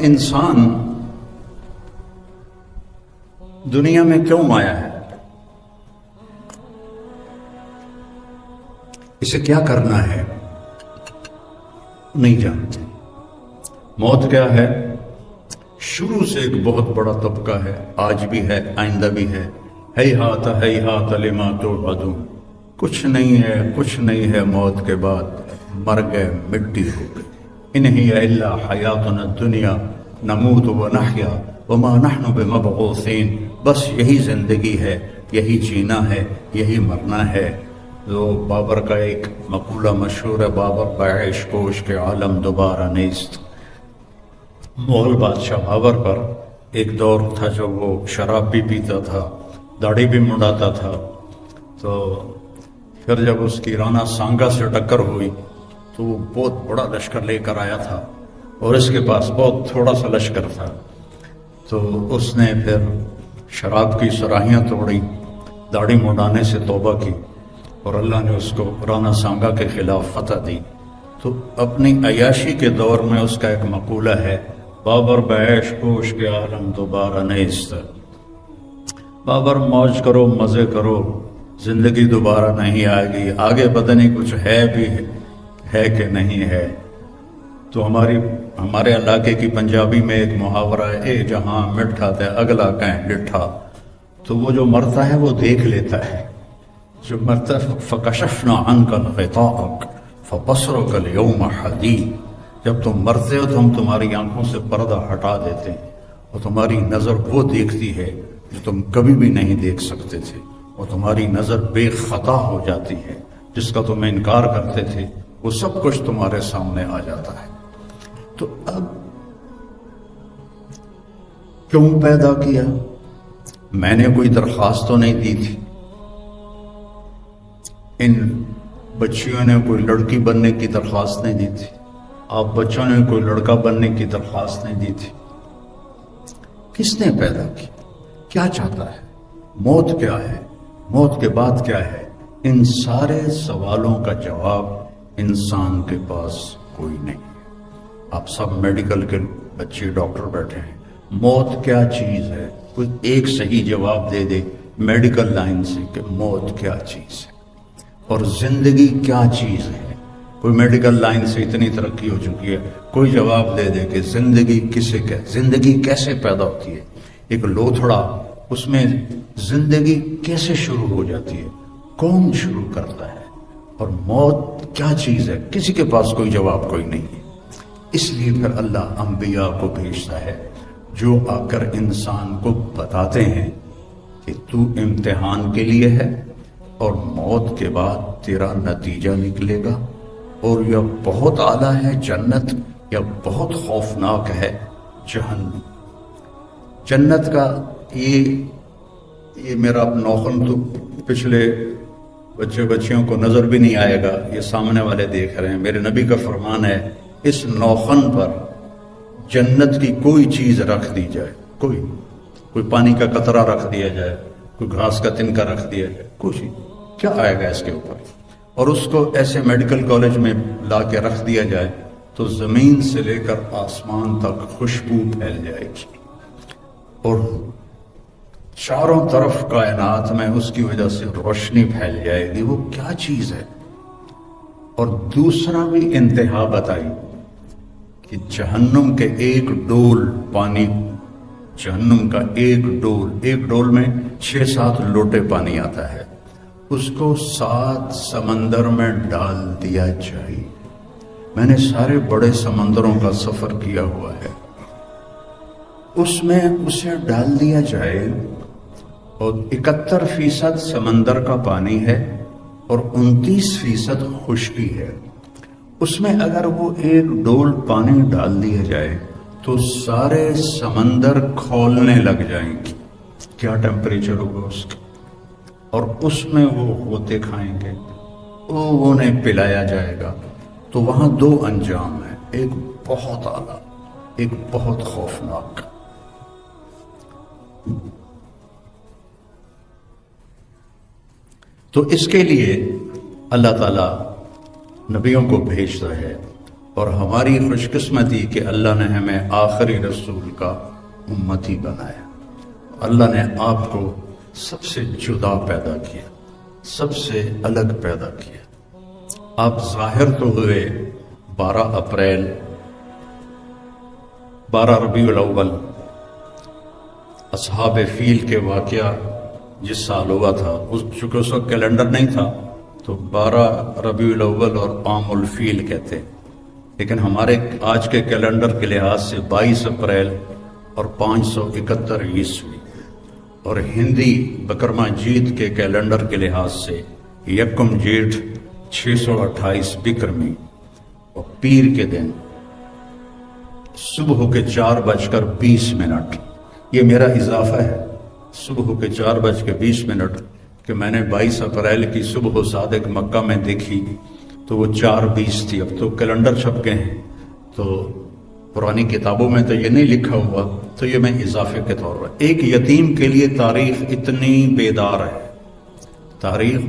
انسان دنیا میں کیوں آیا ہے؟ اسے کیا کرنا ہے؟ نہیں جانتے۔ موت کیا ہے؟ شروع سے ایک بہت بڑا طبقہ ہے، آج بھی ہے، آئندہ بھی ہے۔ ہیہات لما توعدون، کچھ نہیں ہے، کچھ نہیں ہے موت کے بعد، مر گئے، مٹی ہو گئی۔ ان ہی الا حیاتنا الدنیا نموت ونحیا وما نحن بمبعوثین، بس یہی زندگی ہے، یہی جینا ہے، یہی مرنا ہے۔ تو بابر کا ایک مقولہ مشہور ہے، بابر بعیش کوش کے عالم دوبارہ نیست۔ مغل بادشاہ بابر پر ایک دور تھا جب وہ شراب بھی پیتا تھا، داڑھی بھی منڈاتا تھا۔ تو پھر جب اس کی رانا سانگا سے ٹکر ہوئی تو وہ بہت بڑا لشکر لے کر آیا تھا اور اس کے پاس بہت تھوڑا سا لشکر تھا۔ تو اس نے پھر شراب کی صراحیاں توڑی، داڑھی منڈانے سے توبہ کی اور اللہ نے اس کو رانا سانگا کے خلاف فتح دی۔ تو اپنی عیاشی کے دور میں اس کا ایک مقولہ ہے، بابر بعیش کوش کے عالم دوبارہ نیست۔ بابر موج کرو، مزے کرو، زندگی دوبارہ نہیں آئے گی، آگے پتہ نہیں کچھ ہے بھی ہے کہ نہیں ہے۔ تو ہمارے علاقے کی پنجابی میں ایک محاورہ ہے، اے جہاں مٹھا تے اگلا کہیں ڈٹھا۔ تو وہ جو مرتا ہے وہ دیکھ لیتا ہے، جو مرتا ہے فکشفنا عنک غطاءک فبصرک اليوم حدید، جب تم مرتے ہو تو ہم تمہاری آنکھوں سے پردہ ہٹا دیتے ہیں اور تمہاری نظر وہ دیکھتی ہے جو تم کبھی بھی نہیں دیکھ سکتے تھے، اور تمہاری نظر بے خطا ہو جاتی ہے، جس کا تم انکار کرتے تھے وہ سب کچھ تمہارے سامنے آ جاتا ہے۔ تو اب کیوں پیدا کیا؟ میں نے کوئی درخواست تو نہیں دی تھی، ان بچیوں نے کوئی لڑکی بننے کی درخواست نہیں دی تھی، آپ بچوں نے کوئی لڑکا بننے کی درخواست نہیں دی تھی۔ کس نے پیدا کی؟ کیا چاہتا ہے؟ موت کیا ہے؟ موت کے بعد کیا ہے؟ ان سارے سوالوں کا جواب انسان کے پاس کوئی نہیں ہے۔ آپ سب میڈیکل کے بچے ڈاکٹر بیٹھے ہیں، موت کیا چیز ہے؟ کوئی ایک صحیح جواب دے دے میڈیکل لائن سے کہ موت کیا چیز ہے، اور زندگی کیا چیز ہے؟ کوئی میڈیکل لائن سے اتنی ترقی ہو چکی ہے، کوئی جواب دے دے کہ زندگی کسے کہ زندگی کیسے پیدا ہوتی ہے؟ ایک لوتھڑا، اس میں زندگی کیسے شروع ہو جاتی ہے؟ کون شروع کرتا ہے؟ اور موت کیا چیز ہے؟ کسی کے پاس کوئی جواب کوئی نہیں ہے۔ اس لیے پھر اللہ انبیاء کو بھیجتا ہے جو آ کر انسان کو بتاتے ہیں کہ تو امتحان کے لیے ہے، اور موت کے بعد تیرا نتیجہ نکلے گا، اور یا بہت اعلیٰ ہے جنت، یا بہت خوفناک ہے جہنم۔ جنت کا یہ میرا نوخن تو پچھلے بچیوں کو نظر بھی نہیں آئے گا، یہ سامنے والے دیکھ رہے ہیں۔ میرے نبی کا فرمان ہے، اس نوخن پر جنت کی کوئی چیز رکھ دی جائے، کوئی پانی کا قطرہ رکھ دیا جائے، کوئی گھاس کا تنکا رکھ دیا جائے، کچھ کیا آئے گا اس کے اوپر؟ اور اس کو ایسے میڈیکل کالج میں لا کے رکھ دیا جائے تو زمین سے لے کر آسمان تک خوشبو پھیل جائے گی، اور چاروں طرف کائنات میں اس کی وجہ سے روشنی پھیل جائے گی۔ وہ کیا چیز ہے؟ اور دوسرا بھی انتہا بتائی کہ جہنم کے ایک ڈول پانی، جہنم کا ایک ڈول میں 6-7 لوٹے پانی آتا ہے، اس کو 7 سمندر میں ڈال دیا جائے۔ میں نے سارے بڑے سمندروں کا سفر کیا ہوا ہے، اس میں اسے ڈال دیا جائے، اور 71% سمندر کا پانی ہے اور 29% خشکی ہے۔ اس میں اگر وہ ایک ڈول پانی ڈال دیا جائے تو سارے سمندر کھولنے لگ جائیں گے۔ کیا ٹیمپریچر ہوگا اس کا؟ اور اس میں وہ غوطے کھائیں گے، وہ انہیں پلایا جائے گا۔ تو وہاں 2 انجام ہیں، ایک بہت اعلیٰ، ایک بہت خوفناک۔ تو اس کے لیے اللہ تعالیٰ نبیوں کو بھیجتا ہے اور ہماری خوش قسمتی کہ اللہ نے ہمیں آخری رسول کا امتی بنایا. اللہ نے آپ کو سب سے جدا پیدا کیا، سب سے الگ پیدا کیا. آپ ظاہر تو ہوئے 12 اپریل 12 ربیع الاول اصحاب فیل کے واقعہ جس سال ہوا تھا، چونکہ اس وقت کیلنڈر نہیں تھا تو 12 ربیع الاول اور عام الفیل کہتے، لیکن ہمارے آج کے کیلنڈر کے لحاظ سے 22 اپریل اور 571 عیسوی، اور ہندی بکرما جیت کے کیلنڈر کے لحاظ سے 1 جیٹھ 628 بکرمی، اور پیر کے دن صبح کے 4:20 یہ میرا اضافہ ہے، صبح کے 4:20 کہ میں نے 22 اپریل کی صبح صادق مکہ میں دیکھی تو وہ 4:20 تھی. اب تو کیلنڈر چھپ گئے ہیں تو پرانی کتابوں میں تو یہ نہیں لکھا ہوا، تو یہ میں اضافے کے طور پر. ایک یتیم کے لیے تاریخ اتنی بیدار ہے، تاریخ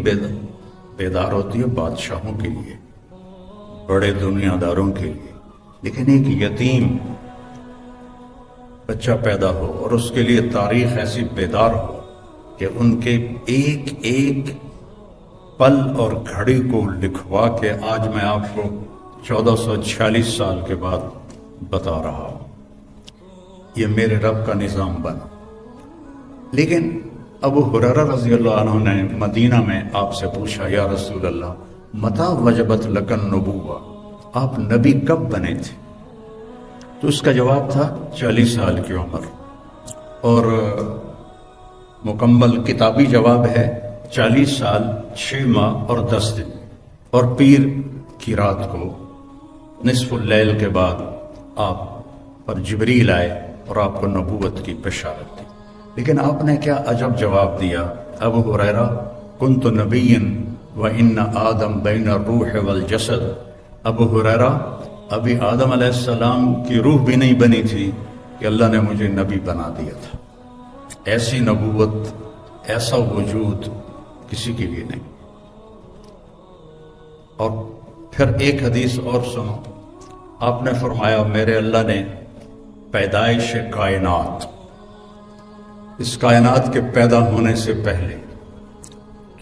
بیدار ہوتی ہے بادشاہوں کے لیے، بڑے دنیا داروں کے لیے، لیکن ایک یتیم بچہ پیدا ہو اور اس کے لیے تاریخ ایسی بیدار ہو کہ ان کے ایک ایک پل اور گھڑی کو لکھوا کے آج میں آپ کو 1446 سال کے بعد بتا رہا ہوں. یہ میرے رب کا نظام بنا. لیکن ابو ہریرہ رضی اللہ عنہ نے مدینہ میں آپ سے پوچھا، یا رسول اللہ متی وجبت لک النبوہ، آپ نبی کب بنے تھے؟ تو اس کا جواب تھا 40 سال کی عمر، اور مکمل کتابی جواب ہے 40 سال 6 ماہ اور 10 دن، اور پیر کی رات کو نصف اللیل کے بعد آپ پر جبریل آئے اور آپ کو نبوت کی بشارت دی. لیکن آپ نے کیا عجب جواب دیا، ابو ہریرہ کنت نبیا وان آدم بین الروح والجسد. ابو ہریرہ ابھی آدم علیہ السلام کی روح بھی نہیں بنی تھی کہ اللہ نے مجھے نبی بنا دیا تھا. ایسی نبوت، ایسا وجود کسی کے لیے نہیں. اور پھر ایک حدیث اور سنو، آپ نے فرمایا میرے اللہ نے پیدائش کائنات، اس کائنات کے پیدا ہونے سے پہلے،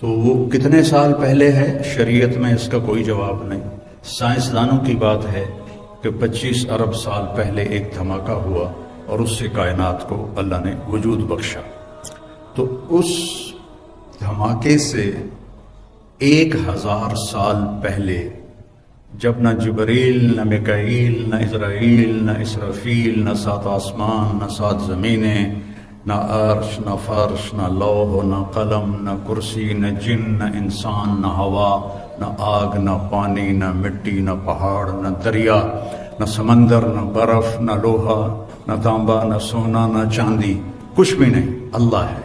تو وہ کتنے سال پہلے ہے شریعت میں اس کا کوئی جواب نہیں. سائنسدانوں کی بات ہے کہ 25 ارب سال پہلے ایک دھماکہ ہوا اور اس سے کائنات کو اللہ نے وجود بخشا. تو اس دھماکے سے 1000 سال پہلے جب نہ جبریل، نہ میکائیل، نہ اسرائیل، نہ اسرافیل، نہ 7 آسمان، نہ 7 زمینیں، نہ عرش، نہ فرش، نہ لوح، نہ قلم، نہ کرسی، نہ جن، نہ انسان، نہ ہوا، نہ آگ، نہ پانی، نہ مٹی، نہ پہاڑ، نہ دریا، نہ سمندر، نہ برف، نہ لوہا، نہ تانبا، نہ سونا، نہ چاندی، کچھ بھی نہیں، اللہ ہے.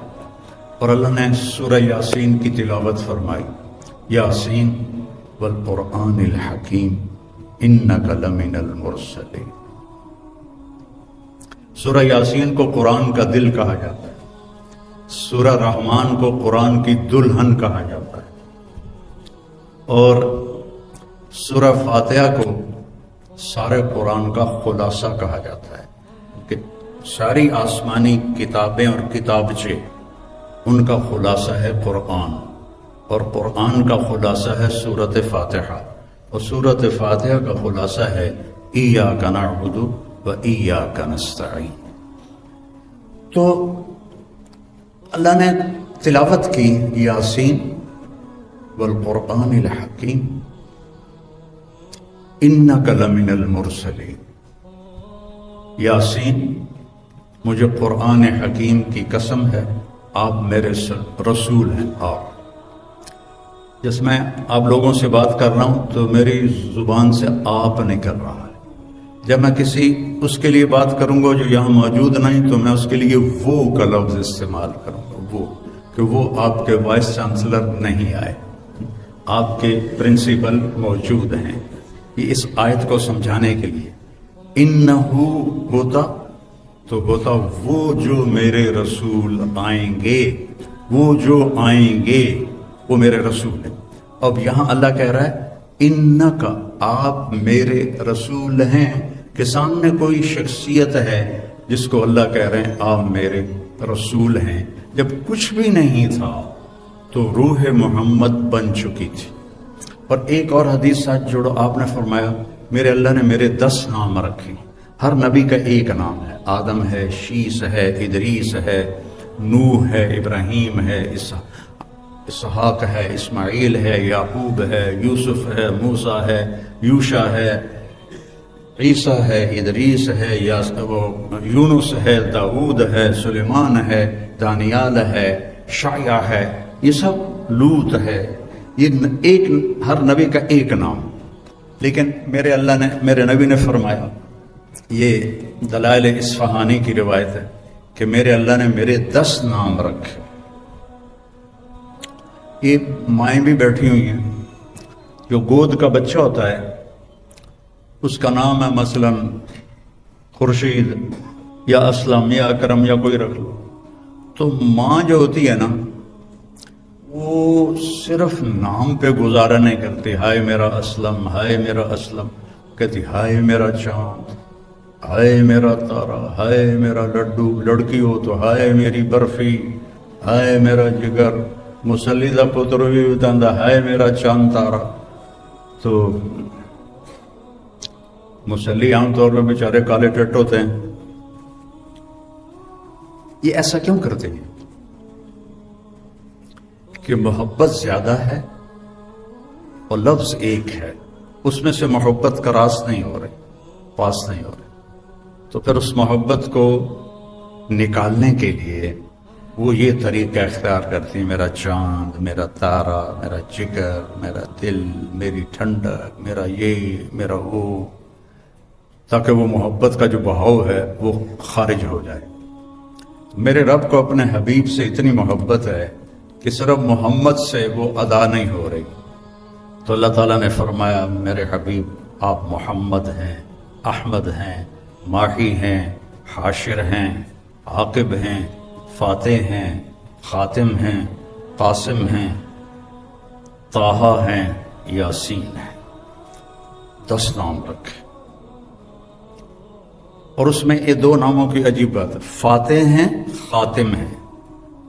اور اللہ نے سورہ یاسین کی تلاوت فرمائی، یاسین والقرآن الحکیم انک لمن المرسلین. سورہ یاسین کو قرآن کا دل کہا جاتا ہے، سورہ رحمان کو قرآن کی دلہن کہا جاتا ہے، اور سورہ فاتحہ کو سارے قرآن کا خلاصہ کہا جاتا ہے کہ ساری آسمانی کتابیں اور کتابچے ان کا خلاصہ ہے قرآن، اور قرآن کا خلاصہ ہے سورۃ فاتحہ، اور سورۃ فاتحہ کا خلاصہ ہے ایاک نعبد و ایاک نستعین. تو اللہ نے تلاوت کی یاسین والقرآن الحکیم انک لمن المرسلین. یاسین، مجھے قرآن حکیم کی قسم ہے آپ میرے رسول ہیں. آپ جس میں آپ لوگوں سے بات کر رہا ہوں تو میری زبان سے آپ نکل رہا ہے. جب میں کسی اس کے لیے بات کروں گا جو یہاں موجود نہیں تو میں اس کے لیے وہ کا لفظ استعمال کروں گا، وہ کہ وہ آپ کے وائس چانسلر نہیں آئے، آپ کے پرنسپل موجود ہیں. یہ اس آیت کو سمجھانے کے لیے انہو ہوتا تو ہوتا وہ جو میرے رسول آئیں گے، وہ جو آئیں گے وہ میرے رسول ہیں. اب یہاں اللہ کہہ رہا ہے انکا، آپ میرے رسول ہیں، کہ سامنے کوئی شخصیت ہے جس کو اللہ کہہ رہے ہیں آپ میرے رسول ہیں۔ جب کچھ بھی نہیں تھا تو روح محمد بن چکی تھی۔ اور ایک اور حدیث ساتھ جوڑو، آپ نے فرمایا میرے اللہ نے میرے 10 نام رکھے، ہر نبی کا ایک نام ہے، آدم ہے، شیس ہے، ادریس ہے، نوح ہے، ابراہیم ہے، اسحاق ہے، اسماعیل ہے، یعقوب ہے، یوسف ہے، موسیٰ ہے، یوشع ہے، عیسیٰ ہے، ادریس ہے، یونس ہے، داؤد ہے، سلیمان ہے، دانیال ہے، شعیع ہے، یہ سب لوط ہے۔ یہ ایک ہر نبی کا ایک نام، لیکن میرے نبی نے فرمایا، یہ دلائل اصفہانی کی روایت ہے کہ میرے اللہ نے میرے 10 نام رکھے۔ یہ مائیں بھی بیٹھی ہوئی ہیں، جو گود کا بچہ ہوتا ہے اس کا نام ہے مثلا خورشید یا اسلم یا اکرم یا کوئی رکھ لو، تو ماں جو ہوتی ہے نا وہ صرف نام پہ گزارا نہیں کرتی، ہائے میرا اسلم، ہائے میرا اسلم، کہتی ہائے میرا چاند، ہائے میرا تارا، ہائے میرا لڈو، لڑکی ہو تو ہائے میری برفی، ہائے میرا جگر، مسلیدہ پتر بھی بتاندہ ہائے میرا چاند تارا۔ تو مسلی عام طور پہ بیچارے کالے ٹٹ ہوتے ہیں، یہ ایسا کیوں کرتے ہیں؟ کہ محبت زیادہ ہے اور لفظ ایک ہے، اس میں سے محبت کا راس نہیں ہو رہے، پاس نہیں ہو رہے، تو پھر اس محبت کو نکالنے کے لیے وہ یہ طریقہ اختیار کرتی ہیں، میرا چاند، میرا تارا، میرا جگر، میرا دل، میری ٹھنڈک، میرا یہ، میرا وہ، تاکہ وہ محبت کا جو بہاؤ ہے وہ خارج ہو جائے۔ میرے رب کو اپنے حبیب سے اتنی محبت ہے کہ صرف محمد سے وہ ادا نہیں ہو رہی، تو اللہ تعالیٰ نے فرمایا میرے حبیب آپ محمد ہیں، احمد ہیں، ماہی ہیں، حاشر ہیں، عاقب ہیں، فاتح ہیں، خاتم ہیں، قاسم ہیں، طٰہٰ ہیں، یاسین ہیں، 10 نام رکھے۔ اور اس میں یہ 2 ناموں کی عجیب بات ہے، فاتح ہیں، خاتم ہیں،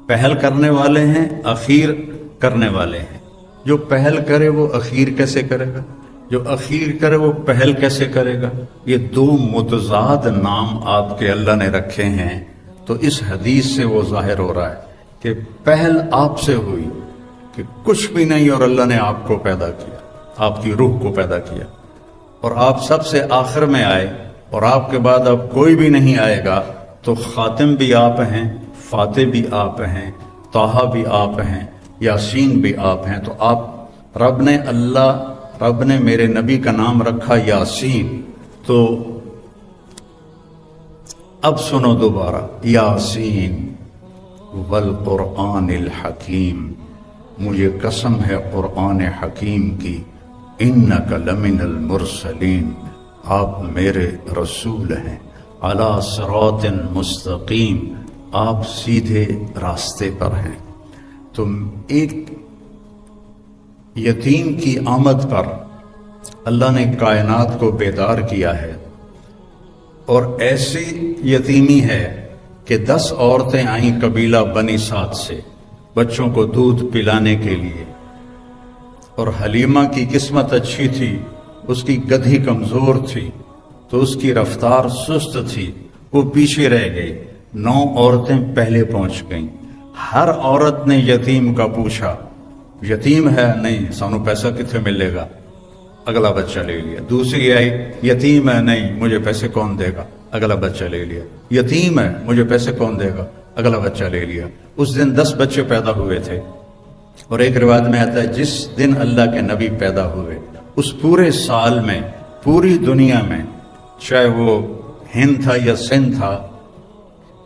پہل کرنے والے ہیں، اخیر کرنے والے ہیں۔ جو پہل کرے وہ اخیر کیسے کرے گا؟ جو اخیر کرے وہ پہل کیسے کرے گا؟ یہ 2 متضاد نام آپ کے اللہ نے رکھے ہیں، تو اس حدیث سے وہ ظاہر ہو رہا ہے کہ پہل آپ سے ہوئی کہ کچھ بھی نہیں، اور اللہ نے آپ کو پیدا کیا، آپ کی روح کو پیدا کیا، اور آپ سب سے آخر میں آئے، اور آپ کے بعد اب کوئی بھی نہیں آئے گا، تو خاتم بھی آپ ہیں، فاتح بھی آپ ہیں، طٰہٰ بھی آپ ہیں، یاسین بھی آپ ہیں۔ تو آپ رب نے میرے نبی کا نام رکھا یاسین۔ تو اب سنو دوبارہ، یاسین والقرآن الحکیم، مجھے قسم ہے قرآن حکیم کی، انک لمن المرسلین، آپ میرے رسول ہیں، علی صراط مستقیم، آپ سیدھے راستے پر ہیں۔ تو ایک یتیم کی آمد پر اللہ نے کائنات کو بیدار کیا ہے، اور ایسی یتیمی ہے کہ 10 عورتیں آئیں قبیلہ بنی سعد سے بچوں کو دودھ پلانے کے لیے، اور حلیمہ کی قسمت اچھی تھی، اس کی گدھی کمزور تھی، تو اس کی رفتار سست تھی، وہ پیچھے رہ گئی، 9 عورتیں پہلے پہنچ گئیں۔ ہر عورت نے یتیم کا پوچھا، یتیم ہے؟ نہیں، سانو پیسہ کتنے ملے گا؟ اگلا بچہ لے لیا۔ دوسری آئی، یتیم ہے؟ نہیں، مجھے پیسے کون دے گا؟ اگلا بچہ لے لیا۔ یتیم ہے، مجھے پیسے کون دے گا؟ اگلا بچہ لے لیا۔ اس دن 10 بچے پیدا ہوئے تھے، اور ایک روایت میں آتا ہے جس دن اللہ کے نبی پیدا ہوئے، اس پورے سال میں پوری دنیا میں، چاہے وہ ہند تھا یا سندھ تھا،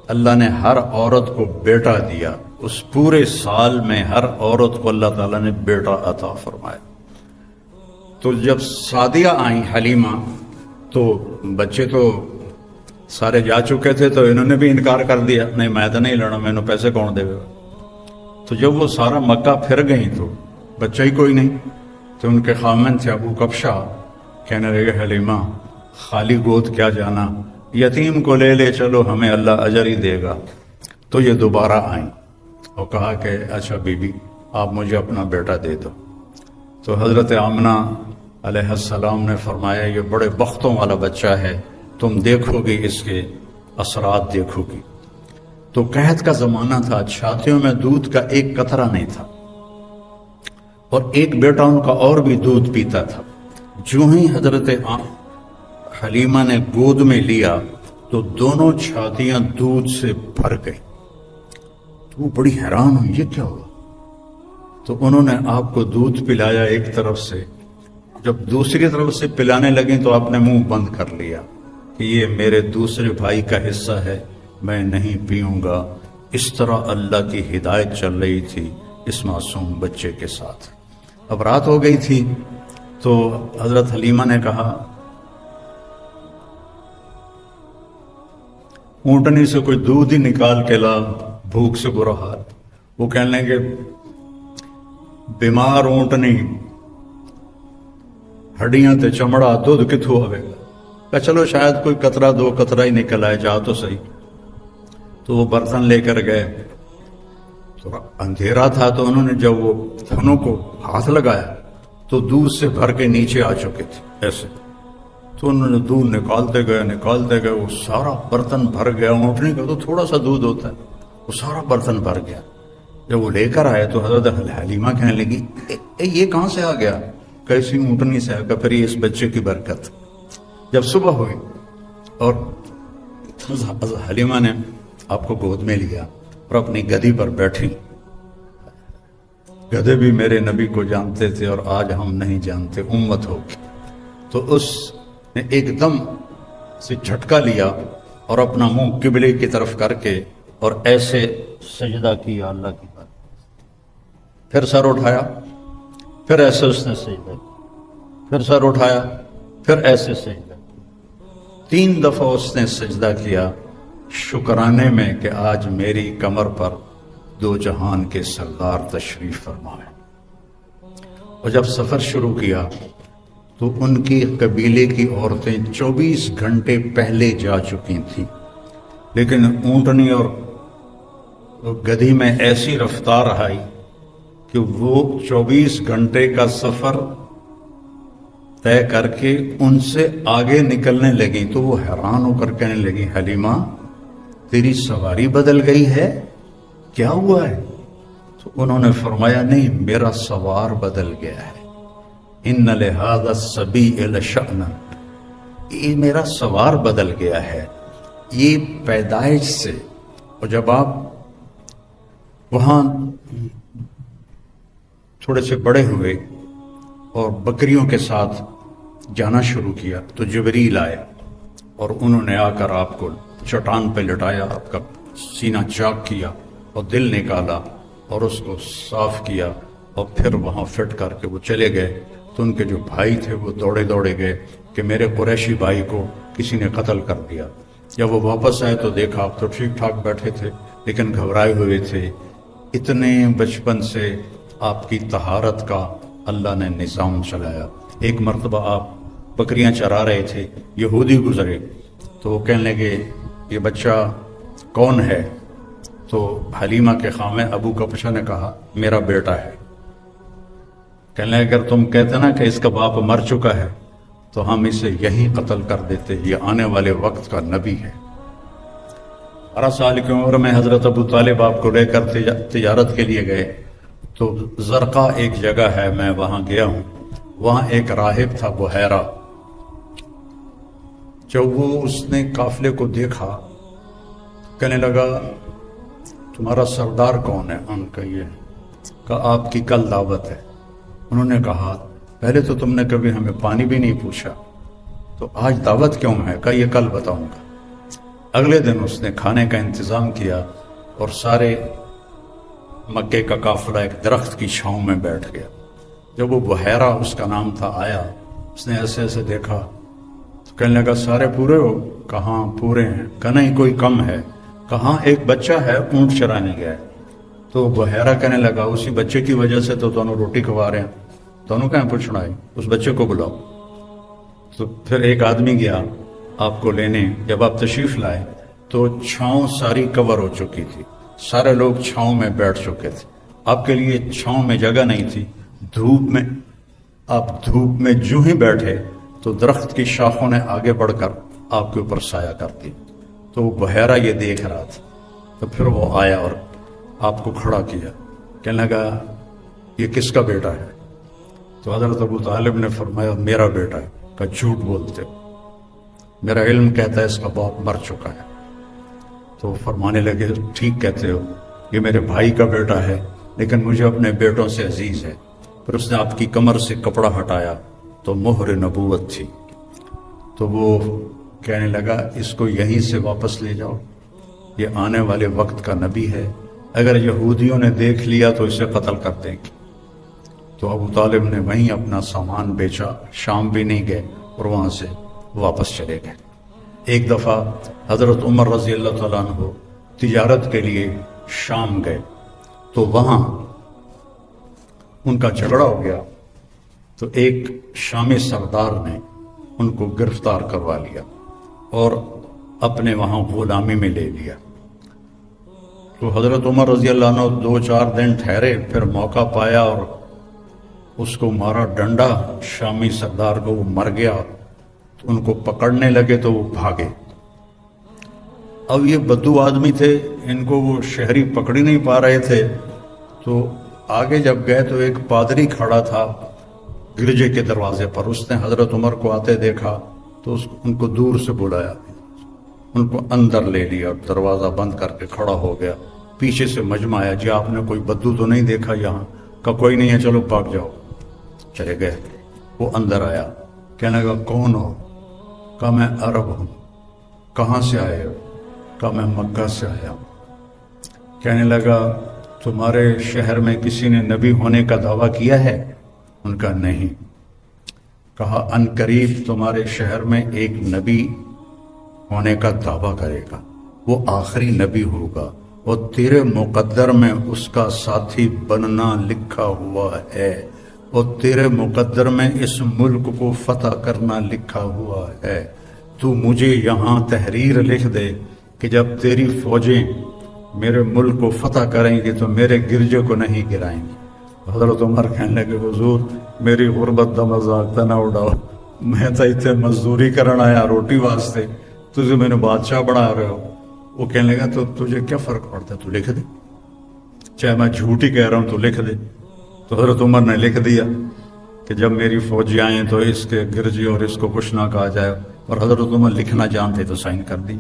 اللہ نے ہر عورت کو بیٹا دیا۔ اس پورے سال میں ہر عورت کو اللہ تعالیٰ نے بیٹا عطا فرمایا۔ تو جب سعدیہ آئیں حلیمہ، تو بچے تو سارے جا چکے تھے، تو انہوں نے بھی انکار کر دیا، نہیں میں تو نہیں لینا، میں پیسے کون دے گا۔ تو جب وہ سارا مکہ پھر گئیں تو بچہ ہی کوئی نہیں، تو ان کے خامن تھے ابو کبشہ، کہنے لگے حلیمہ خالی گود کیا جانا، یتیم کو لے لے چلو، ہمیں اللہ اجر ہی دے گا۔ تو یہ دوبارہ آئیں اور کہا کہ اچھا بی بی آپ مجھے اپنا بیٹا دے دو۔ تو حضرت آمنہ علیہ السلام نے فرمایا یہ بڑے بختوں والا بچہ ہے، تم دیکھو گی اس کے اثرات دیکھو گی۔ تو قحط کا زمانہ تھا، چھاتیوں میں دودھ کا ایک قطرہ نہیں تھا، اور ایک بیٹا ان کا اور بھی دودھ پیتا تھا۔ جو ہی حضرت حلیمہ نے گود میں لیا تو دونوں چھاتیاں دودھ سے بھر گئی۔ تو وہ بڑی حیران ہوئی یہ کیا ہوا؟ تو انہوں نے آپ کو دودھ پلایا ایک طرف سے، جب دوسری طرف سے پلانے لگیں تو آپ نے منہ بند کر لیا کہ یہ میرے دوسرے بھائی کا حصہ ہے، میں نہیں پیوں گا۔ اس طرح اللہ کی ہدایت چل رہی تھی اس معصوم بچے کے ساتھ۔ اب رات ہو گئی تھی تو حضرت حلیمہ نے کہا اونٹنی سے کوئی دودھ ہی نکال کے لا، بھوک سے برا حال۔ وہ کہنے لگے بیمار اونٹنی ہڈیاں تے چمڑا دودھ کتھوں ہوئے گا؟ کہ چلو شاید کوئی قطرہ دو قطرہ ہی نکل آئے، جا تو صحیح۔ تو وہ برتن لے کر گئے، تو اندھیرا تھا تو انہوں نے جب وہ تھنوں کو ہاتھ لگایا تو دودھ سے بھر کے نیچے آ چکے تھے ایسے۔ تو انہوں نے دودھ نکالتے گئے، وہ سارا برتن بھر گیا۔ اونٹنی کا تو تھوڑا سا دودھ ہوتا ہے، وہ سارا برتن بھر گیا۔ جب وہ لے کر آئے تو حضرت حلیمہ کہنے لگی یہ کہاں سے آ گیا؟ کیسی اونٹنی سے آ گیا؟ پھر یہ اس بچے کی برکت۔ جب صبح ہوئی اور حلیمہ نے آپ کو گود میں لیا اور اپنی گدھی پر بیٹھی، گدھے بھی میرے نبی کو جانتے تھے اور آج ہم نہیں جانتے، امت ہوگی۔ تو اس نے ایک دم سے جھٹکا لیا اور اپنا منہ قبلے کی طرف کر کے اور ایسے سجدہ کیا اللہ کی بات، پھر سر اٹھایا، پھر ایسے اس نے سجدہ کیا، پھر سر اٹھایا، پھر ایسے سجدہ، 3 دفعہ اس نے سجدہ کیا شکرانے میں کہ آج میری کمر پر 2 جہان کے سردار تشریف فرما ہے۔ اور جب سفر شروع کیا تو ان کی قبیلے کی عورتیں 24 گھنٹے پہلے جا چکی تھیں، لیکن اونٹنی اور گدھی میں ایسی رفتار آئی کہ وہ 24 گھنٹے کا سفر طے کر کے ان سے آگے نکلنے لگی۔ تو وہ حیران ہو کر کہنے لگی حلیمہ تیری سواری بدل گئی ہے، کیا ہوا ہے؟ تو انہوں نے فرمایا نہیں، میرا سوار بدل گیا ہے، ان لہذا الصبی لشأنا، یہ میرا سوار بدل گیا ہے، یہ پیدائش سے۔ اور جب آپ وہاں تھوڑے سے بڑے ہوئے اور بکریوں کے ساتھ جانا شروع کیا تو جبریل آئے اور انہوں نے آ کر آپ کو چٹان پہ لٹایا، آپ کا سینہ چاک کیا اور دل نکالا اور اس کو صاف کیا، اور پھر وہاں فٹ کر کے وہ چلے گئے۔ تو ان کے جو بھائی تھے وہ دوڑے گئے کہ میرے قریشی بھائی کو کسی نے قتل کر دیا۔ جب وہ واپس آئے تو دیکھا آپ تو ٹھیک ٹھاک بیٹھے تھے لیکن گھبرائے ہوئے تھے۔ اتنے بچپن سے آپ کی طہارت کا اللہ نے نظام چلایا۔ ایک مرتبہ آپ بکریاں چرا رہے تھے، یہودی گزرے تو وہ کہنے لگے یہ بچہ کون ہے؟ تو حلیمہ کے خامے ابو کبشہ نے کہا میرا بیٹا ہے۔ کہنے لگے اگر تم کہتے نا کہ اس کا باپ مر چکا ہے تو ہم اسے یہیں قتل کر دیتے، یہ آنے والے وقت کا نبی ہے۔ 12 سال کی عمر میں حضرت ابو طالب آپ کو لے کر تجارت کے لیے گئے تو زرقا ایک جگہ ہے، میں وہاں گیا ہوں، وہاں ایک راہب تھا بحیرہ۔ جب وہ اس نے قافلے کو دیکھا کہنے لگا تمہارا سردار کون ہے؟ ان کا یہ کہ آپ کی کل دعوت ہے۔ انہوں نے کہا پہلے تو تم نے کبھی ہمیں پانی بھی نہیں پوچھا، تو آج دعوت کیوں ہے؟ کہ یہ کل بتاؤں گا۔ اگلے دن اس نے کھانے کا انتظام کیا اور سارے مکے کا قافلہ ایک درخت کی چھاؤں میں بیٹھ گیا۔ جب وہ بحیرہ اس کا نام تھا آیا، اس نے ایسے ایسے دیکھا تو کہنے لگا سارے پورے ہو؟ کہاں پورے ہیں؟ کہ نہیں کوئی کم ہے؟ کہاں ایک بچہ ہے اونٹ چرانے گیا ہے۔ تو بحیرہ کہنے لگا اسی بچے کی وجہ سے تو دونوں روٹی کھوا رہے ہیں، دونوں کہیں پوچھنا ہے، اس بچے کو بلاؤ۔ تو پھر ایک آدمی گیا آپ کو لینے، جب آپ تشریف لائے تو چھاؤں ساری کور ہو چکی تھی، سارے لوگ چھاؤں میں بیٹھ چکے تھے، آپ کے لیے چھاؤں میں جگہ نہیں تھی، دھوپ میں، آپ دھوپ میں جو ہی بیٹھے تو درخت کی شاخوں نے آگے بڑھ کر آپ کے اوپر سایہ کرتی، تو وہ بحیرہ یہ دیکھ رہا تھا، تو پھر وہ آیا اور آپ کو کھڑا کیا، کہنے لگا یہ کس کا بیٹا ہے؟ تو حضرت ابو طالب نے فرمایا میرا بیٹا ہے۔ کہ جھوٹ بولتے ہو، میرا علم کہتا ہے اس کا باپ مر چکا ہے۔ تو فرمانے لگے ٹھیک کہتے ہو، یہ میرے بھائی کا بیٹا ہے لیکن مجھے اپنے بیٹوں سے عزیز ہے۔ پھر اس نے آپ کی کمر سے کپڑا ہٹایا تو مہر نبوت تھی، تو وہ کہنے لگا اس کو یہیں سے واپس لے جاؤ، یہ آنے والے وقت کا نبی ہے، اگر یہودیوں نے دیکھ لیا تو اسے قتل کر دیں گے۔ تو ابو طالب نے وہیں اپنا سامان بیچا، شام بھی نہیں گئے اور وہاں سے واپس چلے گئے۔ ایک دفعہ حضرت عمر رضی اللہ تعالیٰ عنہ تجارت کے لیے شام گئے، تو وہاں ان کا جھگڑا ہو گیا، تو ایک شامی سردار نے ان کو گرفتار کروا لیا اور اپنے وہاں غلامی میں لے لیا۔ تو حضرت عمر رضی اللہ عنہ 2-4 دن ٹھہرے، پھر موقع پایا اور اس کو مارا ڈنڈا، شامی سردار کو، وہ مر گیا، تو ان کو پکڑنے لگے تو وہ بھاگے۔ اب یہ بدو آدمی تھے، ان کو وہ شہری پکڑ ہی نہیں پا رہے تھے، تو آگے جب گئے تو ایک پادری کھڑا تھا گرجے کے دروازے پر، اس نے حضرت عمر کو آتے دیکھا تو ان کو دور سے بلایا، ان کو اندر لے لیا، دروازہ بند کر کے کھڑا ہو گیا۔ پیچھے سے مجمع آیا، جی آپ نے کوئی بدو تو نہیں دیکھا یہاں؟ کہ کوئی نہیں ہے، چلو بھاگ جاؤ۔ چلے گئے، وہ اندر آیا، کہنے لگا کون ہو؟ کہا میں عرب ہوں۔ کہاں سے آئے ہو؟ کہا میں مکہ سے آیا ہوں۔ کہنے لگا تمہارے شہر میں کسی نے نبی ہونے کا دعویٰ کیا ہے؟ ان کا نہیں۔ کہا ان قریب تمہارے شہر میں ایک نبی ہونے کا دعویٰ کرے گا، وہ آخری نبی ہوگا، اور تیرے مقدر میں اس کا ساتھی بننا لکھا ہوا ہے، اور تیرے مقدر میں اس ملک کو فتح کرنا لکھا ہوا ہے۔ تو مجھے یہاں تحریر لکھ دے کہ جب تیری فوجیں میرے ملک کو فتح کریں گی تو میرے گرجے کو نہیں گرائیں گی۔ حضرت عمر کہنے لگے حضور میری غربت دا مذاق نہ اڑاؤ، میں تو اتنے مزدوری کرن آیا روٹی واسطے، تجھے میں نے بادشاہ بنا رہے ہو۔ وہ کہنے لگا تو تجھے کیا فرق پڑتا ہے، تو لکھ دے، چاہے میں جھوٹ ہی کہہ رہا ہوں تو لکھ دے۔ تو حضرت عمر نے لکھ دیا کہ جب میری فوجی آئیں تو اس کے گرجی اور اس کو کچھ نہ کہا جائے، اور حضرت عمر لکھنا جانتے تو سائن کر دی۔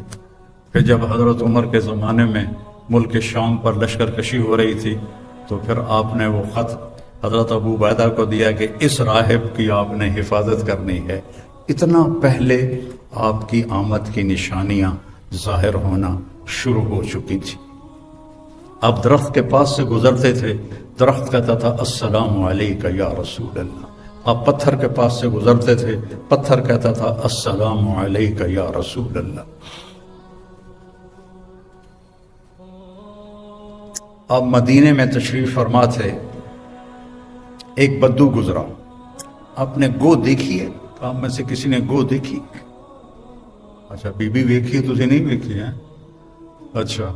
پھر جب حضرت عمر کے زمانے میں ملک شام پر لشکر کشی ہو رہی تھی تو پھر آپ نے وہ خط حضرت ابو عبیدہ کو دیا کہ اس راہب کی آپ نے حفاظت کرنی ہے۔ اتنا پہلے آپ کی آمد کی نشانیاں ظاہر ہونا شروع ہو چکی تھی۔ آپ درخت کے پاس سے گزرتے تھے، درخت کہتا تھا السلام علیکہ یا رسول اللہ۔ آپ پتھر کے پاس سے گزرتے تھے، پتھر کہتا تھا السلام علیکہ یا رسول اللہ۔ آپ مدینے میں تشریف فرما تھے، ایک بدو گزرا، آپ نے گو دیکھی ہے؟ آپ میں سے کسی نے گو دیکھی؟ اچھا بی بی دیکھی، تجھے نہیں دیکھی ہے؟ اچھا،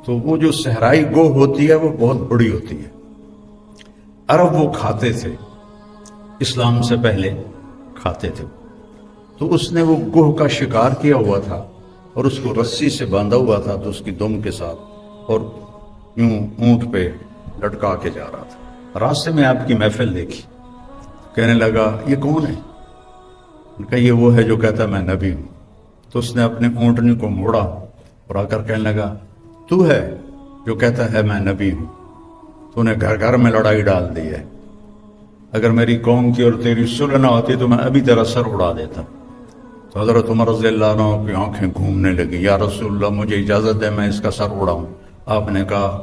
تو وہ جو صحرائی گو ہوتی ہے وہ بہت بڑی ہوتی ہے، عرب وہ کھاتے تھے، اسلام سے پہلے کھاتے تھے۔ تو اس نے وہ گوہ کا شکار کیا ہوا تھا اور اس کو رسی سے باندھا ہوا تھا، تو اس کی دم کے ساتھ، اور یوں اونٹ پہ لٹکا کے جا رہا تھا۔ راستے میں آپ کی محفل دیکھی، کہنے لگا یہ کون ہے؟ کہ یہ وہ ہے جو کہتا ہے میں نبی ہوں۔ تو اس نے اپنے اونٹنی کو موڑا اور آ کر کہنے لگا تو ہے جو کہتا ہے میں نبی ہوں؟ تو نے گھر گھر میں لڑائی ڈال دی ہے، اگر میری قوم کی اور تیری صلح نہ ہوتی تو میں ابھی تیرا سر اڑا دیتا۔ تو حضرت عمر رضی اللہ عنہ کی آنکھیں گھومنے لگی، یا رسول اللہ مجھے اجازت ہے میں اس کا سر اڑاؤں۔ آپ نے کہا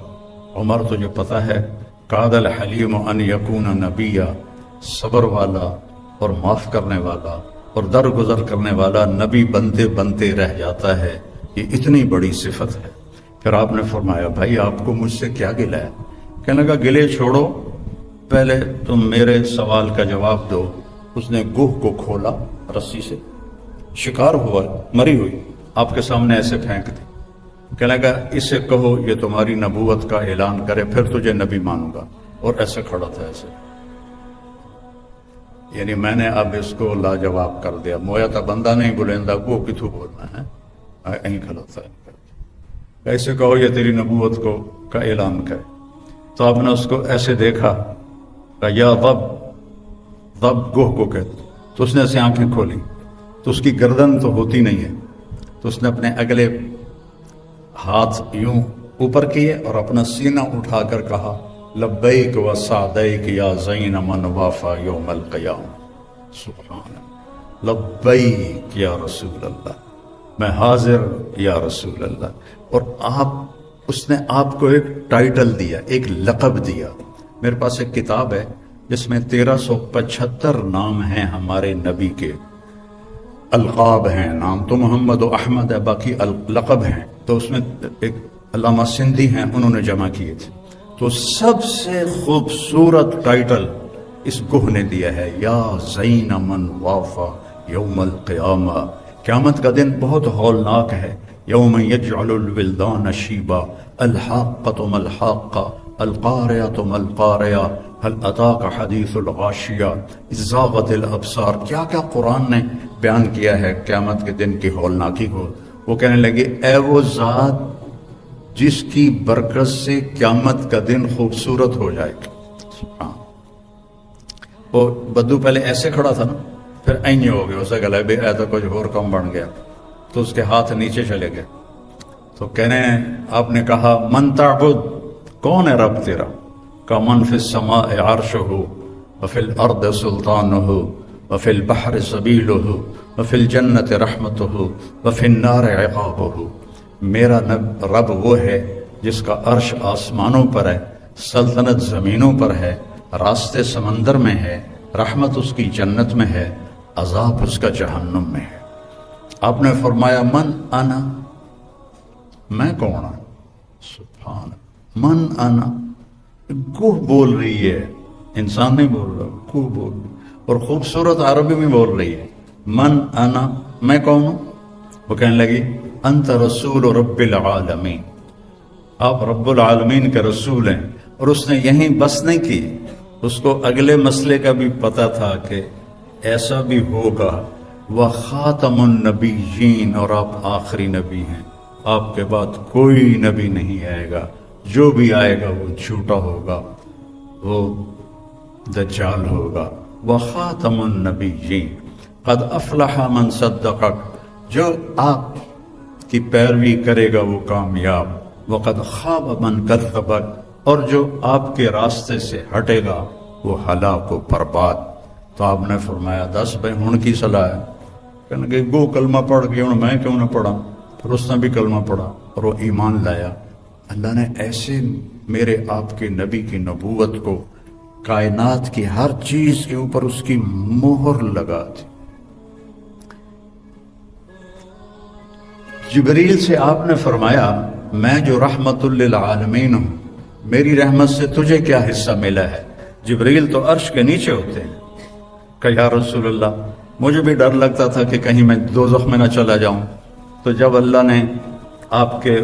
عمر تجھے پتہ ہے کاد الحلیم ان یکون نبیا، صبر والا اور معاف کرنے والا اور درگزر کرنے والا نبی بنتے بنتے رہ جاتا ہے، یہ اتنی بڑی صفت ہے۔ پھر آپ نے فرمایا بھائی آپ کو مجھ سے کیا گلہ ہے؟ کہنے لگا گلے چھوڑو، پہلے تم میرے سوال کا جواب دو اس نے گوہ کو کھولا رسی سے، شکار ہوا، مری ہوئی، آپ کے سامنے ایسے پھینک دی، کہنے لگا اسے کہو یہ تمہاری نبوت کا اعلان کرے پھر تجھے نبی مانوں گا، اور ایسے کھڑا تھا ایسے، یعنی میں نے اب اس کو لاجواب کر دیا، مویا تھا بندہ نہیں بلندہ گو کتھو بولنا ہے، یہیں کھڑا تھا، ایسے کہو یہ تیری نبوت کو کا اعلان کرے۔ تو آپ نے اس کو ایسے دیکھا، کہا یا رب گوہ کو کہتے، تو اس نے ایسے آنکھیں کھولی تو اس کی گردن تو ہوتی نہیں ہے، تو اس نے اپنے اگلے ہاتھ یوں اوپر کیے اور اپنا سینہ اٹھا کر کہا لبیک و سعدیک یا زین من وافا یوم القیام، سبحان اللہ، لبیک یا رسول اللہ، میں حاضر یا رسول اللہ۔ اور اس نے آپ کو ایک ٹائٹل دیا، ایک لقب دیا۔ میرے پاس ایک کتاب ہے جس میں 1375 نام ہیں ہمارے نبی کے، القاب ہیں، نام تو محمد و احمد ہے، باقی لقب ہیں، تو اس میں ایک علامہ سندھی ہیں، انہوں نے جمع کیے تھے، تو سب سے خوبصورت ٹائٹل اس گوہ نے دیا ہے، یا زین من وافا یوم القیامہ۔ قیامت کا دن بہت ہولناک ہے، یوم یجعل الولدان شیبا، الحاقۃ ما الحاقہ، القارعۃ ما القارعہ، هل اتاک حدیث الغاشیہ، اذ زاغت الابصار، کیا کیا قرآن نے بیان کیا ہے قیامت کے دن کی ہولناکی کو۔ وہ کہنے لگے اے وہ ذات جس کی برکت سے قیامت کا دن خوبصورت ہو جائے گا۔ سبحان۔ وہ بدو پہلے ایسے کھڑا تھا نا، پھر اینی ہو گیا، اسے گلا بھی ایسا کچھ اور کم بن گیا، تو اس کے ہاتھ نیچے چلے گئے، تو کہنے آپ نے کہا من تعبد، کون ہے رب تیرا؟ کا من فی السماء عرشہ وفی الارض سلطانہ وفی البحر سبیلہ وفی الجنت رحمتہ وفی النار عقابہ۔ میرا رب وہ ہے جس کا عرش آسمانوں پر ہے، سلطنت زمینوں پر ہے، راستے سمندر میں ہے، رحمت اس کی جنت میں ہے، عذاب اس کا جہنم میں ہے۔ آپ نے فرمایا من انا، میں کون ہوں؟ سبحان، من انا، گوہ بول رہی ہے، انسان نہیں بول رہا، گوہ بول رہی، اور خوبصورت عربی میں بول رہی ہے، من انا، میں کون ہوں؟ وہ کہنے لگی انت رسول رب العالمین، آپ رب العالمین کے رسول ہیں۔ اور اس نے یہیں بس نہیں کی، اس کو اگلے مسئلے کا بھی پتہ تھا کہ ایسا بھی ہوگا، وخاتم النبیین، اور آپ آخری نبی ہیں، آپ کے بعد کوئی نبی نہیں آئے گا، جو بھی آئے گا وہ جھوٹا ہوگا، وہ دجال ہوگا۔ وخاتم النبیین، قد افلح من صدقک، جو آپ کی پیروی کرے گا وہ کامیاب، وقد خاب من کذبک، اور جو آپ کے راستے سے ہٹے گا وہ ہلاک و برباد۔ تو آپ نے فرمایا دس بھائی ہن کی صلاح ہے؟ کہنے کہ گو کلمہ پڑھ کے ہن میں کیوں نہ پڑھا؟ پھر اس نے بھی کلمہ پڑھا اور وہ ایمان لایا۔ اللہ نے ایسے میرے آپ کے نبی کی نبوت کو کائنات کی ہر چیز کے اوپر اس کی مہر لگا دی۔ جبریل سے آپ نے فرمایا میں جو رحمت للعالمین ہوں، میری رحمت سے تجھے کیا حصہ ملا ہے؟ جبریل تو عرش کے نیچے ہوتے ہیں۔ کہ یا رسول اللہ مجھے بھی ڈر لگتا تھا کہ کہیں میں دوزخ میں نہ چلا جاؤں، تو جب اللہ نے آپ کے